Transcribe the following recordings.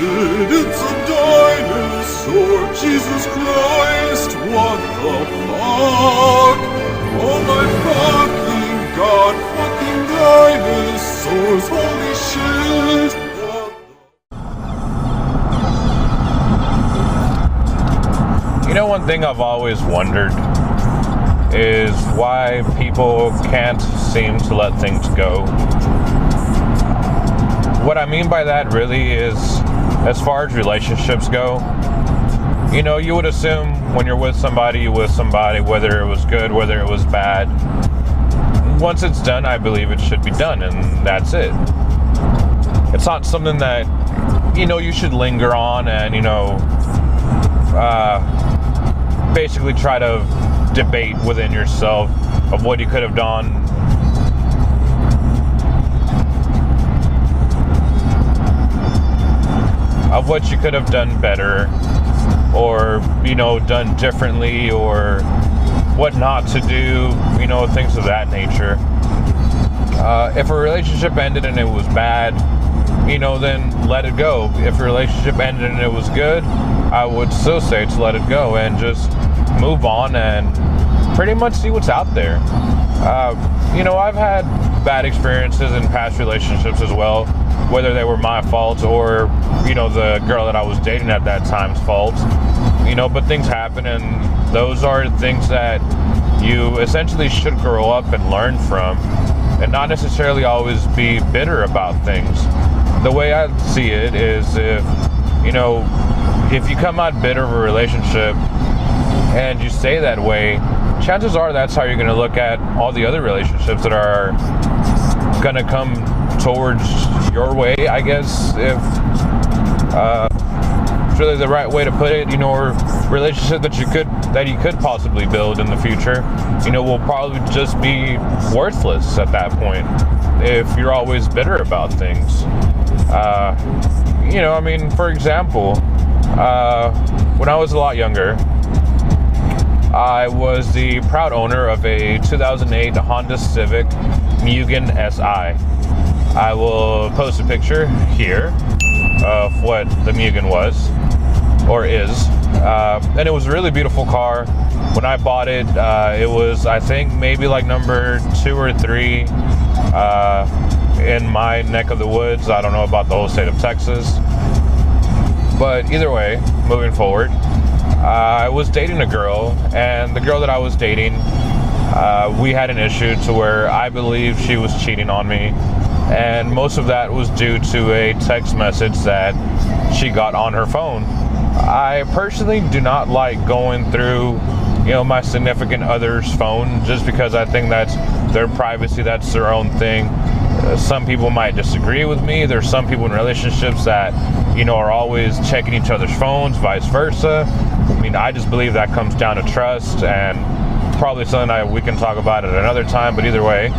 It's a dinosaur, Jesus Christ, what the fuck? Oh my fucking god, fucking dinosaurs, holy shit! You know, one thing I've always wondered is why people can't seem to let things go. What I mean by that really is, as far as relationships go, you know, you would assume when you're with somebody, whether it was good, whether it was bad. Once it's done, I believe it should be done, and that's it. It's not something that, you know, you should linger on and, you know, basically try to debate within yourself of what you could have done. Of what you could have done better, or, you know, done differently, or what not to do, you know, things of that nature. If a relationship ended and it was bad, you know, then let it go. If a relationship ended and it was good, I would still say to let it go and just move on and pretty much see what's out there. You know, I've had bad experiences in past relationships as well, whether they were my fault or, you know, the girl that I was dating at that time's fault. You know, but things happen, and those are things that you essentially should grow up and learn from, and not necessarily always be bitter about things. The way I see it is, if, you know, if you come out bitter of a relationship and you stay that way, chances are that's how you're going to look at all the other relationships that are going to come towards your way, I guess, if it's really the right way to put it. You know, or relationship that you could possibly build in the future, you know, will probably just be worthless at that point if you're always bitter about things. You know, I mean, for example, when I was a lot younger, I was the proud owner of a 2008 Honda Civic Mugen SI. I will post a picture here of what the Mugen was, or is. And it was a really beautiful car. When I bought it, it was, I think, maybe like number 2 or 3 in my neck of the woods. I don't know about the whole state of Texas. But either way, moving forward, I was dating a girl, and the girl that I was dating, we had an issue to where I believe she was cheating on me, and most of that was due to a text message that she got on her phone. I personally do not like going through, you know, my significant other's phone, just because I think that's their privacy, that's their own thing. Some people might disagree with me. There's some people in relationships that, you know, are always checking each other's phones, vice versa. I mean, I just believe that comes down to trust, and probably something we can talk about at another time, but either way.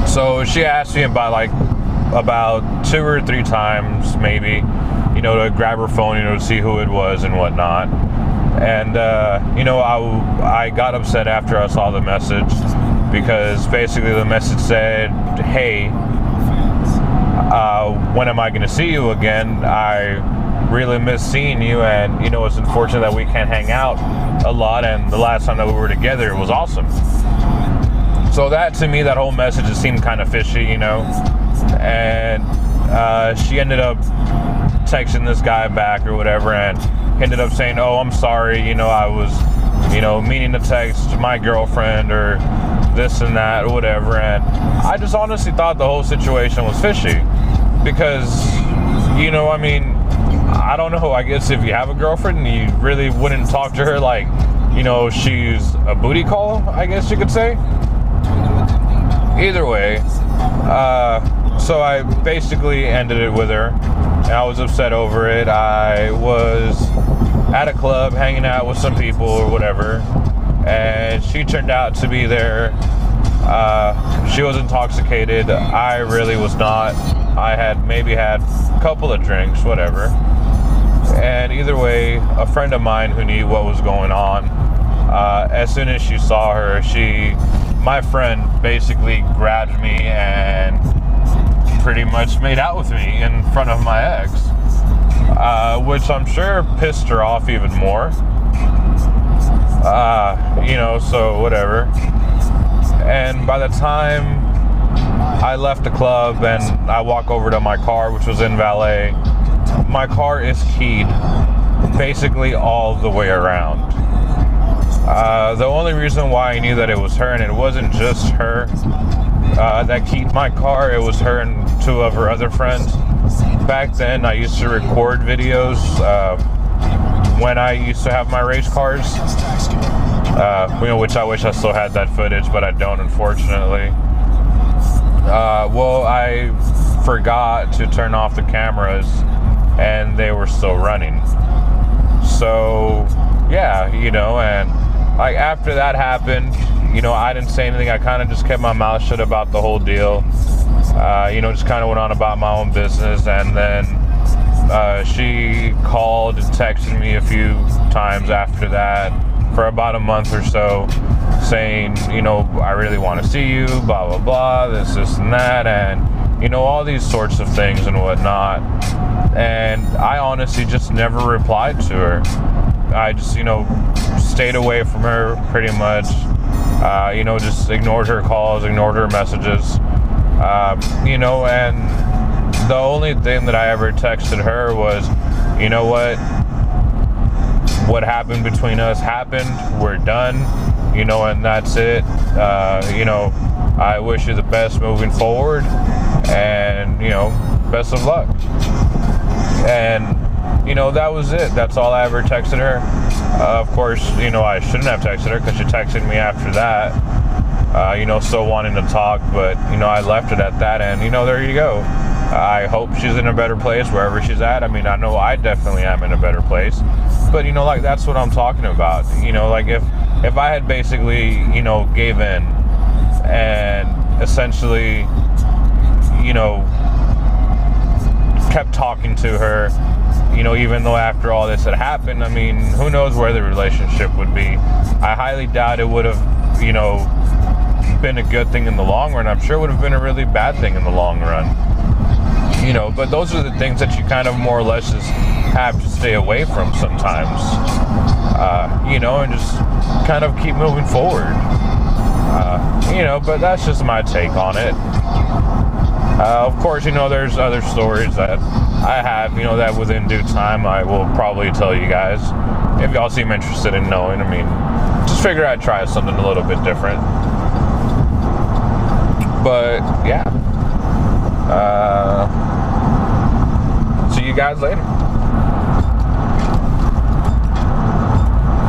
So she asked me about 2 or 3 times, maybe, you know, to grab her phone, you know, to see who it was and whatnot. And, you know, I got upset after I saw the message, because basically the message said, hey, when am I going to see you again? I really miss seeing you, and, you know, it's unfortunate that we can't hang out a lot, and the last time that we were together, it was awesome. So that, to me, that whole message just seemed kind of fishy, you know. And she ended up texting this guy back or whatever, and ended up saying, oh, I'm sorry, you know, I was, you know, meaning to text my girlfriend or this and that or whatever. And I just honestly thought the whole situation was fishy, because, you know, I mean, I don't know, I guess if you have a girlfriend, you really wouldn't talk to her like, you know, she's a booty call, I guess you could say. Either way, so I basically ended it with her, and I was upset over it. I was at a club hanging out with some people or whatever, and she turned out to be there. She was intoxicated. I really was not. I had maybe had a couple of drinks, whatever. And either way, a friend of mine who knew what was going on, as soon as she saw her, my friend basically grabbed me and pretty much made out with me in front of my ex. which I'm sure pissed her off even more. So whatever. And by the time I left the club and I walk over to my car, which was in valet, my car is keyed basically all the way around. The only reason why I knew that it was her, and it wasn't just her that keyed my car, it was her and two of her other friends. Back then, I used to record videos when I used to have my race cars, which I wish I still had that footage, but I don't, unfortunately. I forgot to turn off the cameras, and they were still running. So, yeah, and like after that happened, I didn't say anything. I kind of just kept my mouth shut about the whole deal. Just kind of went on about my own business, and then she called and texted me a few times after that for about a month or so, saying, I really want to see you, blah, blah, blah, this, and that, and, all these sorts of things and whatnot. And I honestly just never replied to her. I just, stayed away from her pretty much, just ignored her calls, ignored her messages, and the only thing that I ever texted her was, what happened between us happened, we're done, and that's it. I wish you the best moving forward, and, best of luck. And, that was it. That's all I ever texted her. Of course, I shouldn't have texted her because she texted me after that, still wanting to talk, but, I left it at that, and, there you go. I hope she's in a better place wherever she's at. I mean, I know I definitely am in a better place, but, that's what I'm talking about. If I had basically, gave in and essentially, kept talking to her, even though after all this had happened, I mean, who knows where the relationship would be. I highly doubt it would have, been a good thing in the long run. I'm sure it would have been a really bad thing in the long run. But those are the things that you kind of more or less just have to stay away from sometimes, and just kind of keep moving forward. But that's just my take on it. Of course, there's other stories that I have, that within due time I will probably tell you guys if y'all seem interested in knowing. I mean, just figure I'd try something a little bit different. But, yeah. See you guys later.